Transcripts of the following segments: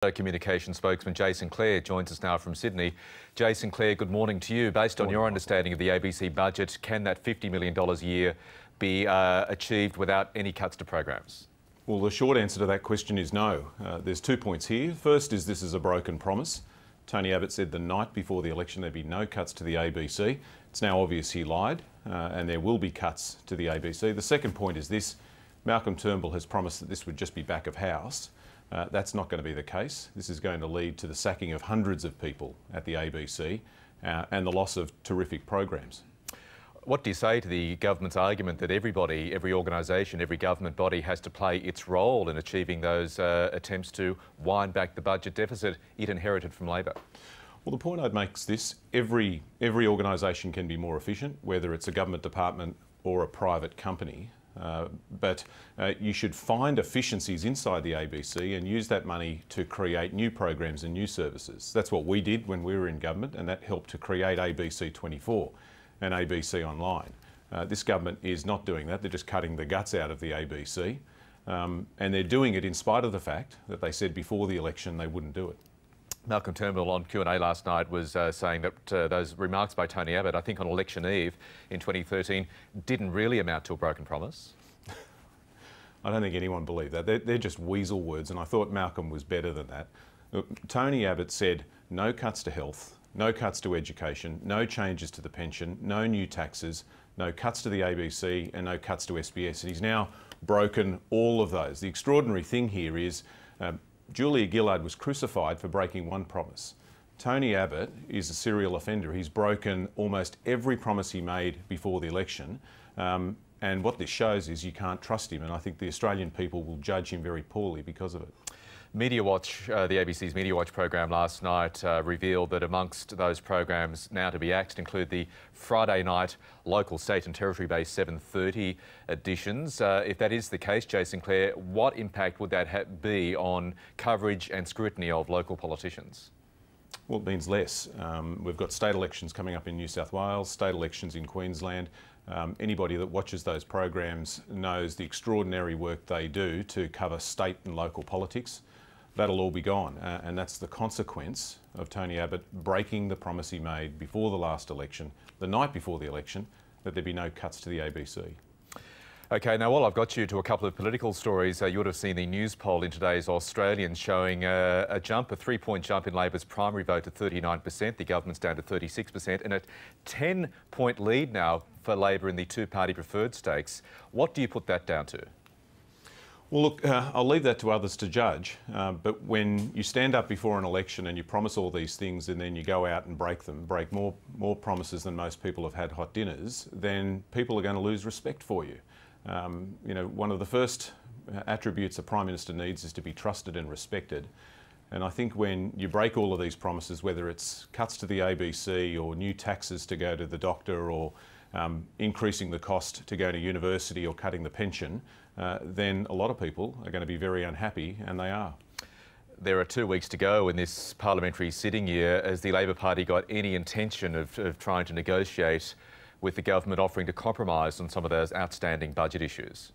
Communication spokesman Jason Clare joins us now from Sydney. Jason Clare, good morning to you. Based on your understanding of the ABC budget, can that $50 million a year be achieved without any cuts to programs? Well, the short answer to that question is no. There's 2 points here. First is this is a broken promise. Tony Abbott said the night before the election there'd be no cuts to the ABC. It's now obvious he lied, and there will be cuts to the ABC. The second point is this. Malcolm Turnbull has promised that this would just be back of house. That's not going to be the case. This is going to lead to the sacking of hundreds of people at the ABC and the loss of terrific programs. What do you say to the government's argument that everybody, every organisation, every government body has to play its role in achieving those attempts to wind back the budget deficit it inherited from Labor? Well, the point I'd make is this. Every organisation can be more efficient, whether it's a government department or a private company. But you should find efficiencies inside the ABC and use that money to create new programs and new services. That's what we did when we were in government, and that helped to create ABC 24 and ABC Online. This government is not doing that. They're just cutting the guts out of the ABC, and they're doing it in spite of the fact that they said before the election they wouldn't do it. Malcolm Turnbull on Q&A last night was saying that those remarks by Tony Abbott, I think on election eve in 2013, didn't really amount to a broken promise. I don't think anyone believed that. They're just weasel words, and I thought Malcolm was better than that. Look, Tony Abbott said no cuts to health, no cuts to education, no changes to the pension, no new taxes, no cuts to the ABC and no cuts to SBS. And he's now broken all of those. The extraordinary thing here is Julia Gillard was crucified for breaking one promise. Tony Abbott is a serial offender. He's broken almost every promise he made before the election. And what this shows is you can't trust him. And I think the Australian people will judge him very poorly because of it. Media Watch, the ABC's Media Watch program last night revealed that amongst those programs now to be axed include the Friday night local, state and territory-based 7:30 editions. If that is the case, Jason Clare, what impact would that be on coverage and scrutiny of local politicians? Well, it means less. We've got state elections coming up in New South Wales, state elections in Queensland. Anybody that watches those programs knows the extraordinary work they do to cover state and local politics. That'll all be gone, and that's the consequence of Tony Abbott breaking the promise he made before the last election, the night before the election, that there'd be no cuts to the ABC. OK, now while I've got you to a couple of political stories, you would have seen the news poll in today's Australian showing a 3-point jump in Labor's primary vote to 39%, the government's down to 36%, and a 10-point lead now for Labor in the two-party preferred stakes. What do you put that down to? Well, look, I'll leave that to others to judge, but when you stand up before an election and you promise all these things and then you go out and break them, break more promises than most people have had hot dinners, then people are going to lose respect for you. You know, one of the first attributes a Prime Minister needs is to be trusted and respected. And I think when you break all of these promises, whether it's cuts to the ABC or new taxes to go to the doctor or increasing the cost to go to university or cutting the pension, then a lot of people are going to be very unhappy, and they are. There are 2 weeks to go in this parliamentary sitting year. Has the Labor Party got any intention of trying to negotiate with the government, offering to compromise on some of those outstanding budget issues?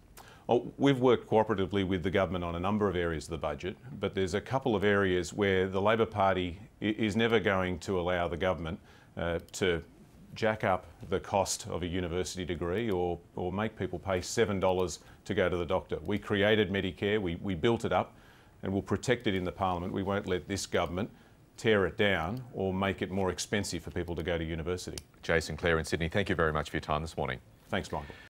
Oh, we've worked cooperatively with the government on a number of areas of the budget, but there's a couple of areas where the Labor Party is never going to allow the government to jack up the cost of a university degree or make people pay $7 to go to the doctor. We created Medicare, we built it up, and we'll protect it in the parliament. We won't let this government tear it down or make it more expensive for people to go to university. Jason Clare in Sydney, thank you very much for your time this morning. Thanks, Michael.